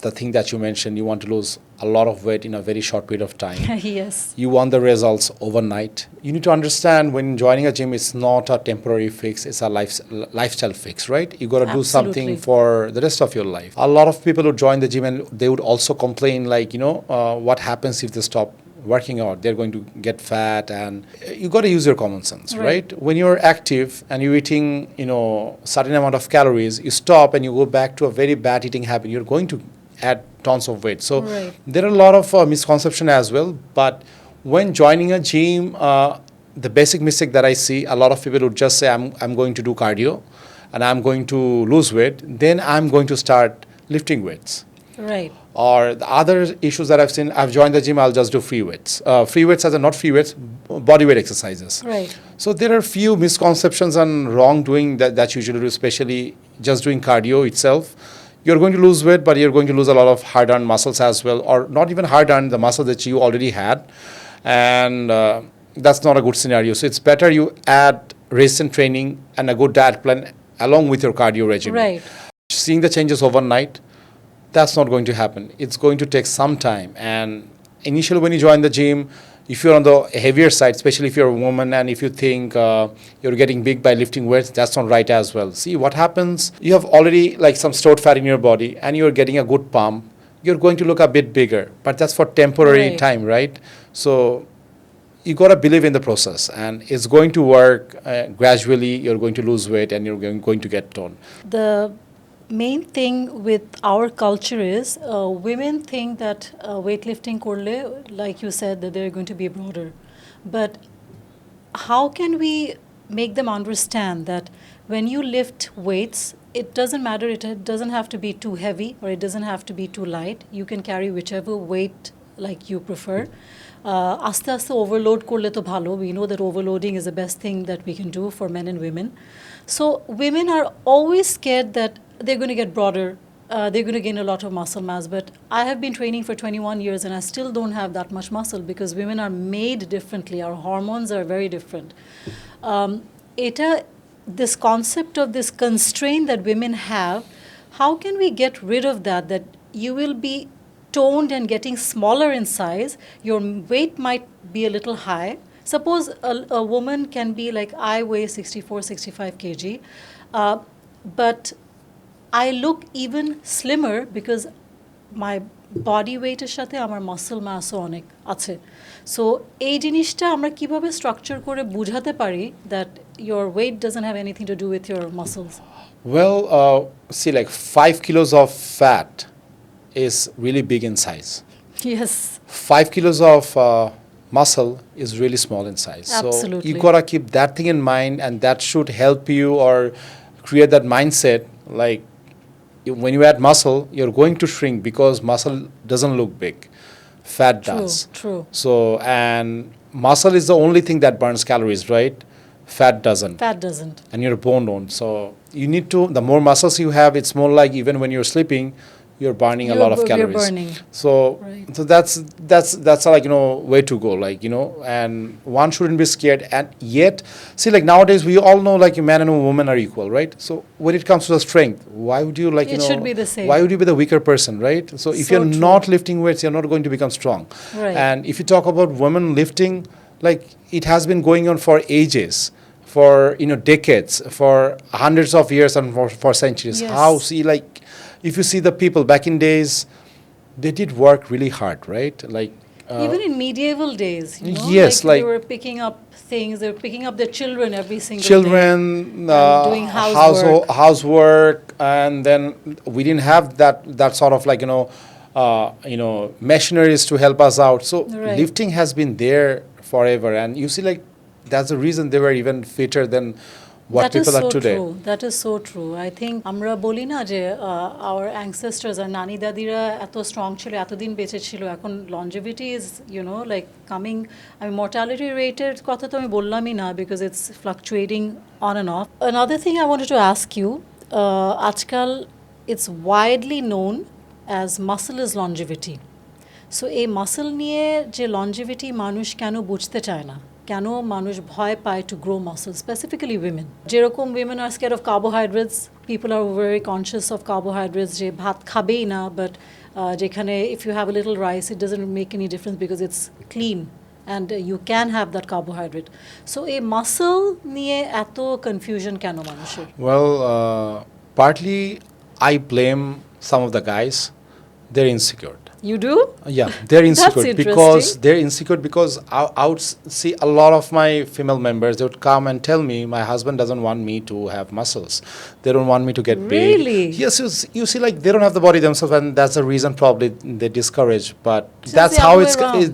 the thing that you mentioned, you want to lose a lot of weight in a very short period of time. Yes. You want the results overnight. You need to understand, when joining a gym, it's not a temporary fix, it's a lifestyle fix, right? You got to do something for the rest of your life. A lot of people who join the gym, and they would also complain, what happens if they stop working out? They're going to get fat, and you got to use your common sense, right? When you're active and you're eating, certain amount of calories, you stop and you go back to a very bad eating habit, you're going to add tons of weight. So there are a lot of misconception as well. But when joining a gym, the basic mistake that I see, a lot of people would just say, I'm going to do cardio and I'm going to lose weight, then I'm going to start lifting weights. Right. Or the other issues that I've seen, I've joined the gym, I'll just do free weights. Free weights as in not free weights, body weight exercises. Right. So there are few misconceptions and wrongdoing that you usually do, especially just doing cardio itself. You're going to lose weight, but you're going to lose a lot of hard-earned muscles as well, or not even hard-earned, the muscle that you already had. And that's not a good scenario. So it's better you add resistance training and a good diet plan along with your cardio regimen. Right. Seeing the changes overnight, that's not going to happen. It's going to take some time. And initially when you join the gym, if you're on the heavier side, especially if you're a woman, and if you think you're getting big by lifting weights, that's not right as well. See, what happens, you have already some stored fat in your body and you're getting a good pump, you're going to look a bit bigger, but that's for temporary time, right? So you got to believe in the process, and it's going to work gradually. You're going to lose weight and you're going to get toned. The main thing with our culture is women think that weightlifting korle, like you said, that they're going to be broader. But how can we make them understand that when you lift weights, it doesn't matter, it doesn't have to be too heavy or it doesn't have to be too light. You can carry whichever weight like you prefer. Aste aste overload korle to bhalo. We know that overloading is the best thing that we can do for men and women. So women are always scared that they're going to get broader, they're going to gain a lot of muscle mass. But I have been training for 21 years and I still don't have that much muscle, because women are made differently. Our hormones are very different. This concept of this constraint that women have, how can we get rid of that you will be toned and getting smaller in size, your weight might be a little high. Suppose a woman can be like, I weigh 64, 65 kg, but I look even slimmer because my body weight এর সাথে আমার muscle মাসও অনেক আছে। So এই জিনিসটা আমরা কিভাবে স্ট্রাকচার করে বুঝাতে পারি that your weight doesn't have anything to do with your muscles? Well, see, 5 kilos of fat is really big in size. Yes. 5 kilos of muscle is really small in size. Absolutely. So you gotta keep that thing in mind, and that should help you or create that mindset. Like when you add muscle, you're going to shrink because muscle doesn't look big, fat does. True. So and muscle is the only thing that burns calories, right? Fat doesn't. And you're bone on. So you need to, the more muscles you have, it's more like even when you're sleeping, you're burning a lot of calories. You're burning. So that's like, way to go, like, and one shouldn't be scared. And yet, see, like nowadays we all know like a man and a woman are equal, right? So when it comes to the strength, why would you like, it should be the same. Why would you be the weaker person, right? So if you're not lifting weights, you're not going to become strong. Right. And if you talk about women lifting, like it has been going on for ages, for decades, for hundreds of years, and for centuries. Yes. How, see, like if you see the people back in days, they did work really hard, right? Like even in medieval days, yes, like they were picking up things, they were picking up their children every single day. Doing housework, and then we didn't have that sort of like machineries to help us out. So lifting has been there forever, and you see, like that's the reason they were even fitter than what people are today. That is so true. I think আমরা বলি না যে our ancestors আর নানি দাদিরা এত strong ছিল, এতদিন বেঁচে ছিল, এখন longevity is like coming. I mean, mortality rate এর কথা তো আমি বললামই না, because it's fluctuating on and off. Another thing I wanted to ask you, আজকাল it's widely known as muscle is longevity. So এই muscle নিয়ে যে longevity মানুষ কেন বুঝতে চায় না, কেন মানুষ ভয় পায় to grow muscle, specifically women? যেরকম women are scared of carbohydrates, people are very conscious of carbohydrates, যে ভাত খাবেই না, but যেখানে if you have a little rice, it doesn't make any difference because it's clean and you can have that carbohydrate. So a muscle নিয়ে এত confusion কেন মানুষের? Well, partly I blame some of the guys. They're insecure. You do? Yeah, they're insecure because I would see a lot of my female members, they would come and tell me, my husband doesn't want me to have muscles. They don't want me to get big. Really? Yes, you see, like they don't have the body themselves, and that's the reason probably they discourage. But so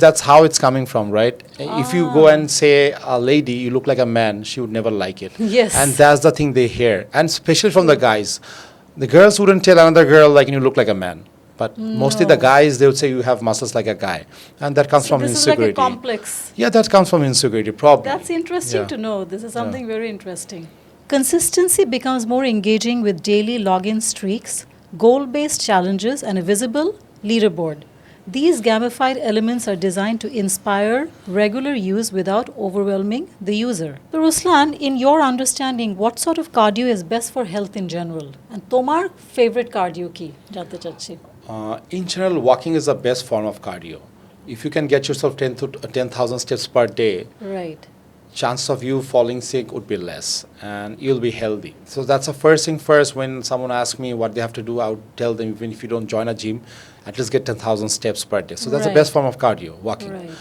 that's how it's coming from, right? If you go and say a lady, you look like a man, she would never like it. Yes. And that's the thing they hear, and especially from the guys. The girls wouldn't tell another girl like you look like a man. But mostly the guys, they would say you have muscles like a guy. And that comes from insecurity. This is like a complex. Yeah, that comes from insecurity, probably. That's interesting to know. This is something very interesting. Consistency becomes more engaging with daily login streaks, goal-based challenges, and a visible leaderboard. These gamified elements are designed to inspire regular use without overwhelming the user. So Ruslan, in your understanding, what sort of cardio is best for health in general? And tomar favorite cardio ki jante chacchi? In general, walking is the best form of cardio. If you can get yourself 10,000 steps per day, right, chance of you falling sick would be less, and you'll be healthy. So that's the first thing first. When someone asks me what they have to do, I would tell them, even if you don't join a gym, at least get 10,000 steps per day. So that's the best form of cardio, walking. Right.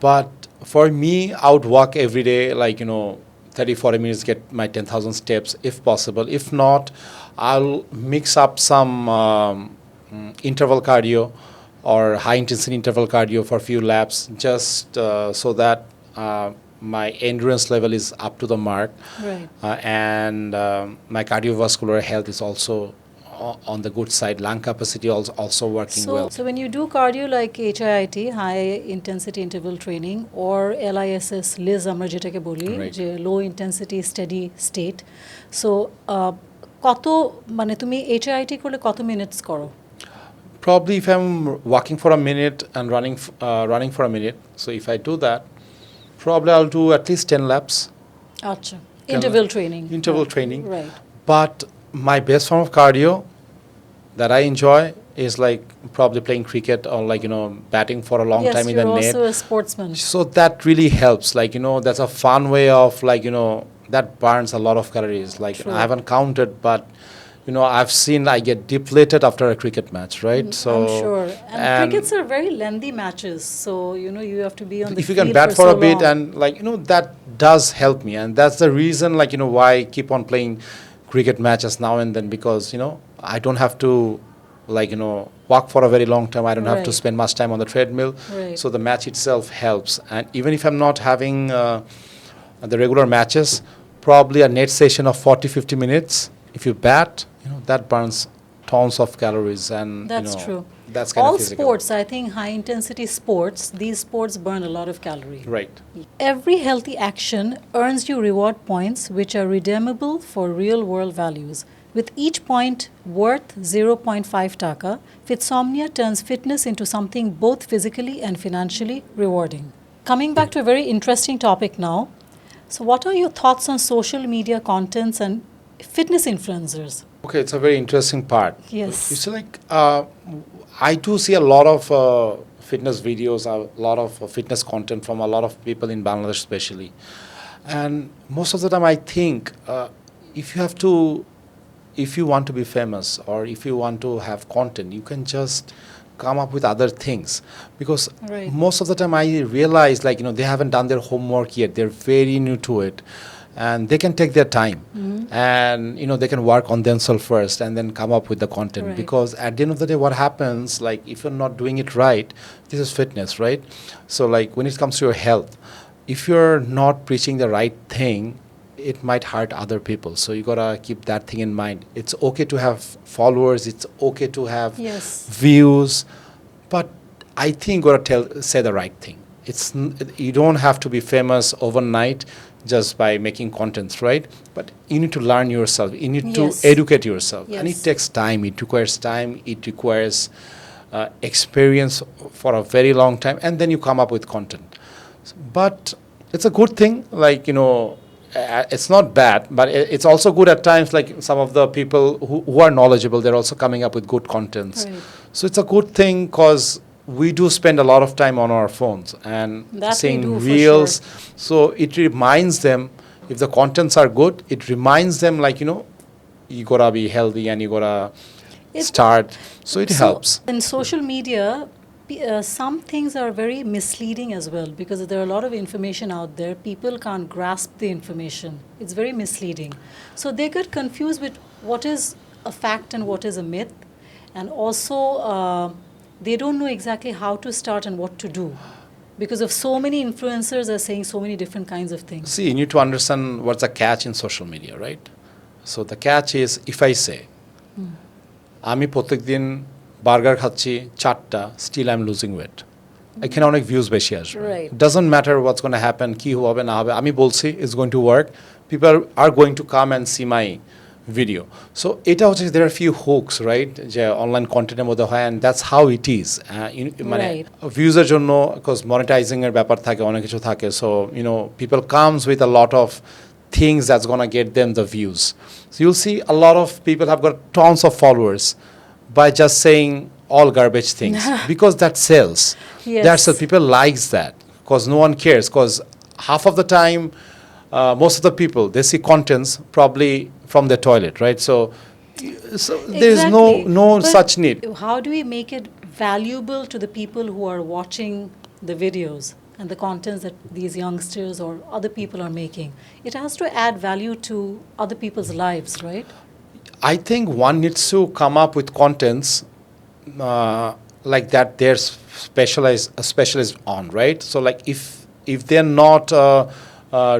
But for me, I would walk every day, like 30-40 minutes, get my 10,000 steps if possible. If not, I'll mix up some interval cardio or high intensity interval cardio for a few laps, just so that my endurance level is up to the mark. Right. And my cardiovascular health is also on the good side. Lung capacity also working well. So when you do cardio like HIIT, high intensity interval training, or LISS, LIS আমরা যেটাকে বলি, যে low intensity steady state, so কত মানে তুমি HIIT করলে কত minutes করো? Probably if I'm walking for a minute and running for a minute, so if I do that, probably I'll do at least 10 laps. Achha. Interval training. Right. But my best form of cardio that I enjoy is like probably playing cricket or like batting for a long time in the net. Yes, you're also a sportsman. So that really helps. Like that's a fun way of like that burns a lot of calories. Like I haven't counted, but I've seen I get depleted after a cricket match, right? So I'm sure. And crickets are very lengthy matches, so you have to be on the if you can bat for a bit and like that does help me, and that's the reason like why I keep on playing cricket matches now and then, because I don't have to like, walk for a very long time. I don't have to Right. spend much time on the treadmill. Right. So the match itself helps. And even if I'm not having the regular matches, probably a net session of 40, 50 minutes, if you bat, that burns tons of calories. And, That's true. that's kind All of physical. sports, I think high intensity sports, these sports burn a lot of calories. Right. Every healthy action earns you reward points which are redeemable for real world values. With each point worth zero point 0.5 taka, Fitsomnia turns fitness into something both physically and financially rewarding. Coming back to a very interesting topic now. So, what are your thoughts on social media contents and fitness influencers? Okay, it's a very interesting part. Yes. You see, like, I do see a lot of fitness videos, a lot of fitness content from a lot of people in Bangladesh, especially. And most of the time, I think if you want to be famous or if you want to have content, you can just come up with other things, because Right. most of the time I realize, like, they haven't done their homework yet. They're very new to it, and they can take their time and they can work on themselves first and then come up with the content. Right. Because at the end of the day, what happens, like, if you're not doing it right, this is fitness, right? So, like, when it comes to your health, if you're not preaching the right thing, it might hurt other people. So you gotta keep that thing in mind. It's okay to have followers, it's okay to have Yes. views, but I think you gotta say the right thing. You don't have to be famous overnight just by making contents, right? But you need to learn yourself. You need Yes. to educate yourself, and it Yes. takes time. It requires time. It requires experience for a very long time, and then you come up with content. But it's a good thing. Like, it's not bad, but it's also good at times. Like, some of the people who are knowledgeable, they're also coming up with good contents. Right. So it's a good thing, because we do spend a lot of time on our phones and That we seeing do, for reels. sure. So it reminds them, if the contents are good, it reminds them, like, you gotta be healthy and you gotta start. So it helps. In social media, some things are very misleading as well, because there are a lot of information out there. People can't grasp the information. It's very misleading. So they get confused with what is a fact and what is a myth. And also, they don't know exactly how to start and what to do, because of so many influencers are saying so many different kinds of things. See, you need to understand what's the catch in social media, right? So the catch is, if I say, আমি প্রত্যেকদিন burger খাচ্ছি 4টা, still I'm losing weight, এখানে অনেক views বেশি আসবে। Right. Doesn't matter what's going to happen, কি হবে না হবে, আমি বলছি it's going to work, people are going to come and see my video. So এটা হচ্ছে, there are few hooks, right, যে অনলাইন কন্টেন্টের মধ্যে হয়, and that's how it is. মানে Right. ভিউজের জন্য, because monetizing এর ব্যাপার থাকে, অনেক কিছু থাকে, so people comes with a lot of things that's going to get them the views. So you'll see a lot of people have got tons of followers by just saying all garbage things, because that sells. Yes. That's what people likes that, because no one cares, because half of the time, most of the people, they see contents probably from the toilet, right? So there's Exactly. no But such need. How do we make it valuable to the people who are watching the videos and the contents that these youngsters or other people are making? It has to add value to other people's lives, right? I think one needs to come up with contents like that they're specialized on, right? So, like, if they're not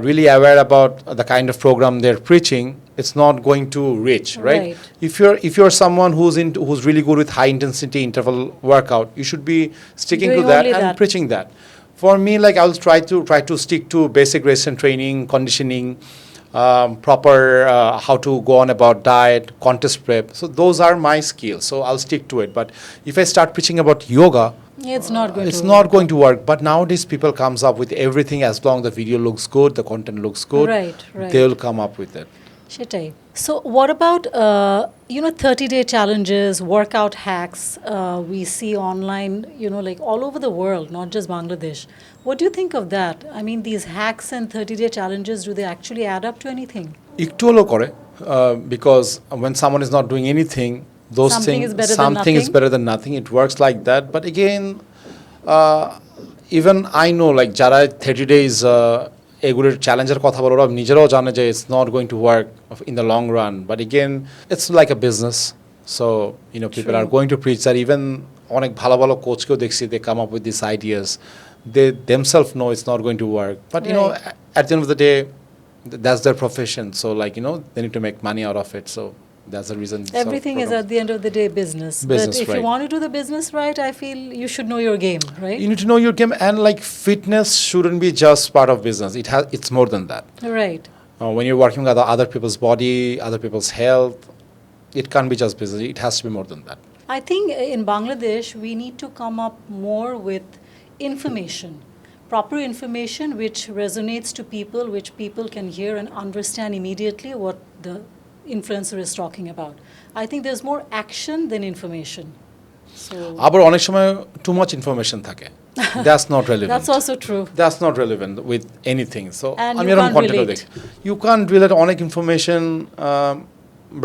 really aware about the kind of program they're preaching, it's not going to reach, right? Right. If you're someone who's really good with high intensity interval workout, you should be sticking Doing to that only and that. preaching that. For me, like, I'll try to stick to basic resistance training, conditioning, proper how to go on about diet, contest prep. So those are my skills. So I'll stick to it. But if I start preaching about yoga, It's not going it's to not going to work. But nowadays, people comes up with everything, as long the video looks good, the content looks good. Right, right. They'll come up with it. Shitai. So what about 30-day challenges, workout hacks we see online, like all over the world, not just Bangladesh. What do you think of that? I mean, these hacks and 30-day challenges, do they actually add up to anything? একটু হলো করে, because when someone is not doing anything, those Something things, is better than something is nothing. better than nothing. It works like that. But again, even I know, like, যারা 30 days এগুলোর চ্যালেঞ্জের কথা বলো, ওরা নিজেরাও জানে যে it's not going to work in the long run. But again, it's like a business. So, people are going to preach that. Even অনেক ভালো ভালো কোচকেও দেখছি, they come up with these ideas. They themselves know it's not going to work. But, at the end of the day, that's their profession. So, they need to make money out of it. So, that's the reason. Everything is at the end of the day business. But if you want to do the business right, I feel you should know your game, right? You need to know your game, and fitness shouldn't be just part of business. It's more than that. Right. When you're working with other people's body, other people's health, it can't be just business. It has to be more than that. I think in Bangladesh, we need to come up more with information, proper information which resonates to people, which people can hear and understand immediately what the influencer is talking about. I think there's more action than information. So আবার অনেক সময় too much information থাকে. That's not relevant. That's also true. That's not relevant with anything. So আমি এরকম content দেখি. You can't relate অনেক information.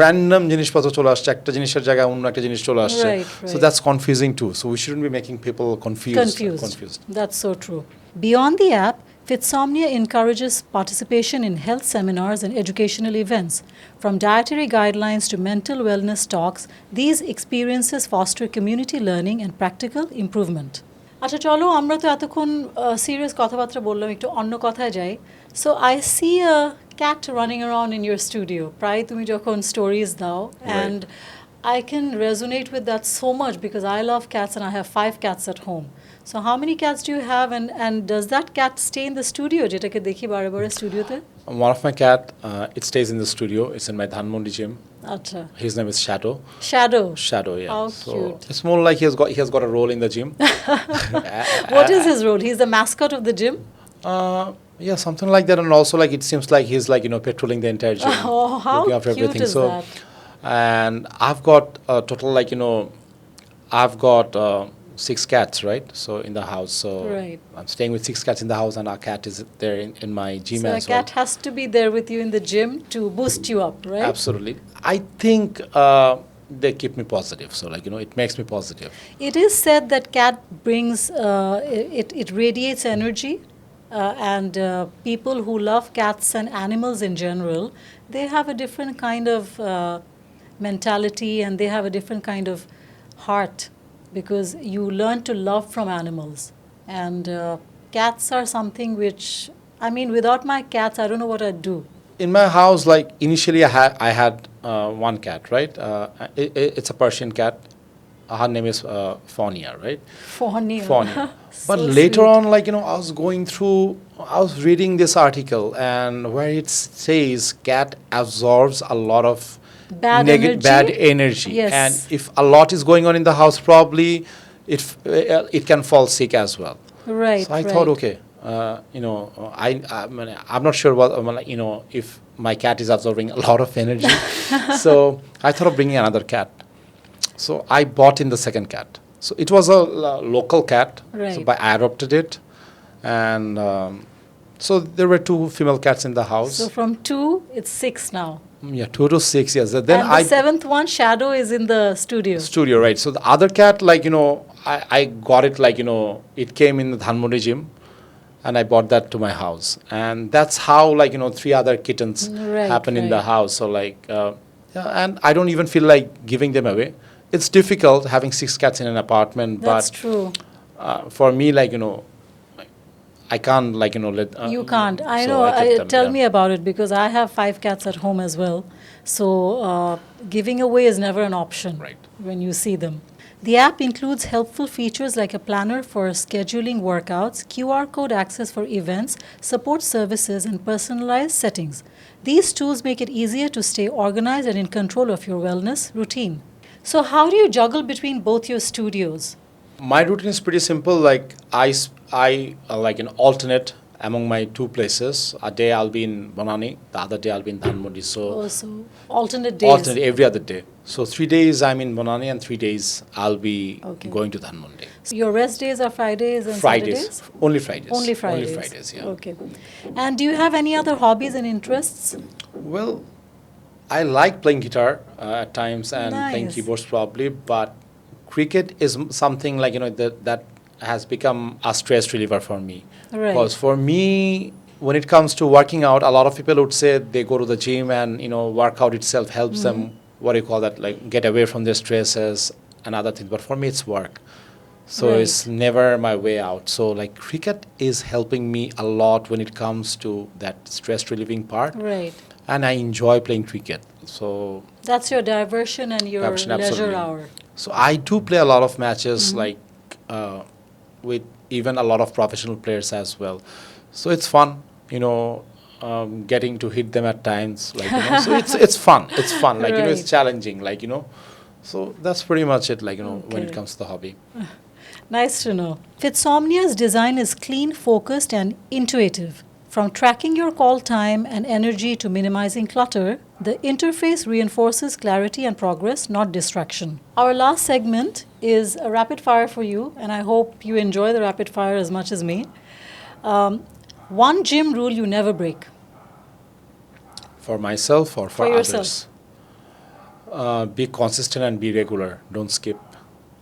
Random জিনিসপত্র চলে আসছে, একটা জিনিসের জায়গায় অন্য একটা জিনিস চলে আসছে. So that's confusing too. So we shouldn't be making people confused. That's so true. Beyond the app, Fitsomnia encourages participation in health seminars and educational events. From dietary guidelines to mental wellness talks, these experiences foster community learning and practical improvement. আচ্ছা চলো, আমরা তো এতক্ষণ serious কথাবার্তা বললাম, একটু অন্য কথায় যাই. So I see a cat running around in your studio. প্রায় তুমি যখন stories দাও, and I can resonate with that so much because I love cats and I have 5 cats at home. So how many cats do you have, and does that cat stay in the studio যেটাকে দেখি বারে বারে স্টুডিওতে? One of my cat, it stays in the studio. It's in my Dhanmondi gym. Acha. His name is Shadow. Shadow, yeah. How so cute. It's more like he has got a role in the gym. What is his role? He's the mascot of the gym? Yeah, something like that. And also it seems like he's patrolling the entire gym. Oh, how looking after cute everything. is that? And I've got a total I've got 6 cats, right? So in the house. So I'm staying with 6 cats in the house, and our cat is there in my gym as well. So a cat has to be there with you in the gym to boost you up, right? Absolutely. I think they keep me positive. So it makes me positive. It is said that cat brings, it radiates energy. And people who love cats and animals in general, they have a different kind of mentality, and they have a different kind of heart, because you learn to love from animals. And cats are something which, without my cats, I don't know what I'd do. In my house, initially I had 1 cat, right? It's a Persian cat. Her name is Fitsomnia, right? Fitsomnia. But so later sweet. on, I was reading this article, and where it says cat absorbs a lot of bad energy. Yes. And if a lot is going on in the house, probably it can fall sick as well. Right. So I thought, okay, I'm not sure what if my cat is absorbing a lot of energy. So I thought of bringing another cat. So I bought in the second cat. So it was a local cat. Right. So I adopted it, and so there were 2 female cats in the house. So from 2, it's 6 now. Yeah, 2 to 6 years. Then and the 7th one, Shadow, is in the studio. Right. So the other cat, I got it it came in the Dhanmondi gym, and I bought that to my house. And that's how 3 other kittens happen in the house. So and I don't even feel like giving them away. It's difficult having 6 cats in an apartment. That's true. For me, I can't let. You can't. I know. Tell me about it, because I have 5 cats at home as well. So giving away is never an option. Right. When you see them. The app includes helpful features like a planner for scheduling workouts, QR code access for events, support services, and personalized settings. These tools make it easier to stay organized and in control of your wellness routine. So how do you juggle between both your studios? My routine is pretty simple. I alternate among my 2 places. A day I'll be in Banani, the other day I'll be in Dhanmondi. So alternate days. Alternate every other day. So 3 days I'm in Banani, and 3 days I'll be going to Dhanmondi. So your rest days are Fridays and Fridays. Saturdays? Only Fridays. Only Fridays. Only Fridays, yeah. Okay. And do you have any other hobbies and interests? Well, I like playing guitar at times, and playing Nice. keyboards probably, but cricket is something that has become a stress reliever for me. Right. Because for me, when it comes to working out, a lot of people would say they go to the gym, and workout itself helps them what do you call that, like get away from their stresses and other things. But for me, it's work. So it's never my way out. So like cricket is helping me a lot when it comes to that stress relieving part. Right. And I enjoy playing cricket. So that's your diversion and your leisure hour. So I do play a lot of matches, like with even a lot of professional players as well. So it's fun, getting to hit them at times. Like, so it's fun. It's fun. Like, it's challenging. Like, so that's pretty much it. Like, when it comes to the hobby. Nice to know. Fitsomnia's design is clean, focused, and intuitive. From tracking your call time and energy to minimizing clutter, the interface reinforces clarity and progress, not distraction. Our last segment is a rapid fire for you, and I hope you enjoy the rapid fire as much as me. One gym rule you never break. For myself or for yourself? Others? Be consistent and be regular. Don't skip.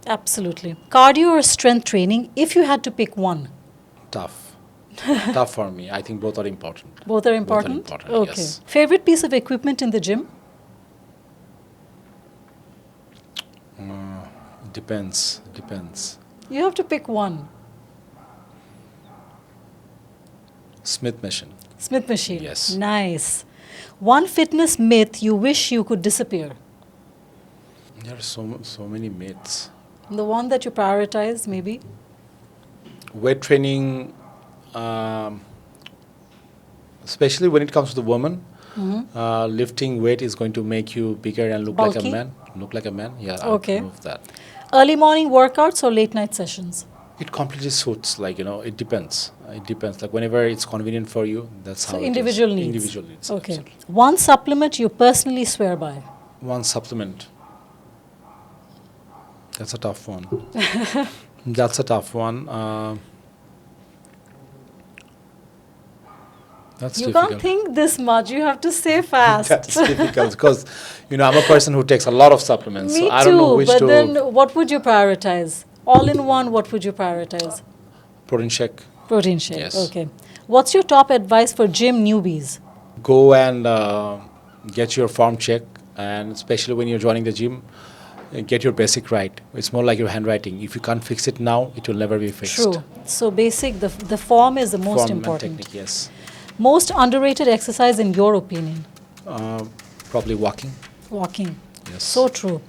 Absolutely. Cardio or strength training, if you had to pick one? Tough. Tough for me. I think both are important. Both are important? Both are important, okay. Yes. Favorite piece of equipment in the gym? Depends. You have to pick one. Smith machine. Smith machine. Yes. Nice. One fitness myth you wish you could disappear? There are so many myths. The one that you prioritize, maybe? Weight training, especially when it comes to the woman, lifting weight is going to make you bigger and look bulky? like a man. Look like a man, yeah. Okay. I'll remove that. Early morning workouts or late night sessions? It completely suits. Like it depends. It depends. Like whenever it's convenient for you, that's how. So individual needs. Individual needs. Okay. Absolutely. One supplement you personally swear by? One supplement. That's a tough one. That's a tough one. That's you difficult. can't think this much. You have to say fast. That's difficult because, I'm a person who takes a lot of supplements. Me so I too, don't know which but to. then what would you prioritize? All in one, what would you prioritize? Protein shake. Protein shake, Yes. okay. What's your top advice for gym newbies? Go and get your form check, and especially when you're joining the gym, get your basic right. It's more like your handwriting. If you can't fix it now, it will never be fixed. True. So basic, the form is the most Form important. and technique, yes. Most underrated exercise in your opinion? Probably walking. Walking. Yes. So true.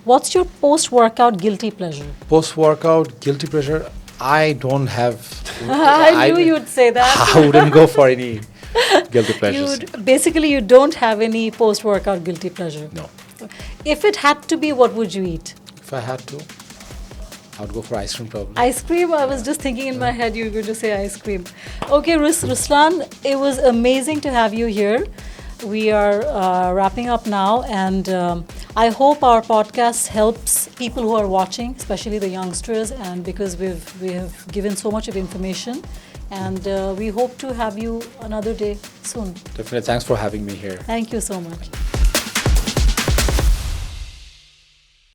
What's your post-workout guilty pleasure? Post-workout guilty pleasure, I don't have. I knew you'd say that. I wouldn't go for any guilty pleasures. Basically, you don't have any post-workout guilty pleasure. No. If it had to be, what would you eat? If I had to, I would go for ice cream probably. Ice cream? I was just thinking in my head you were going to say ice cream. Okay, Ruslan, it was amazing to have you here. We are wrapping up now, and I hope our podcast helps people who are watching, especially the youngsters, and because we have given so much of information, and we hope to have you another day soon. Definitely. Thanks for having me here. Thank you so much.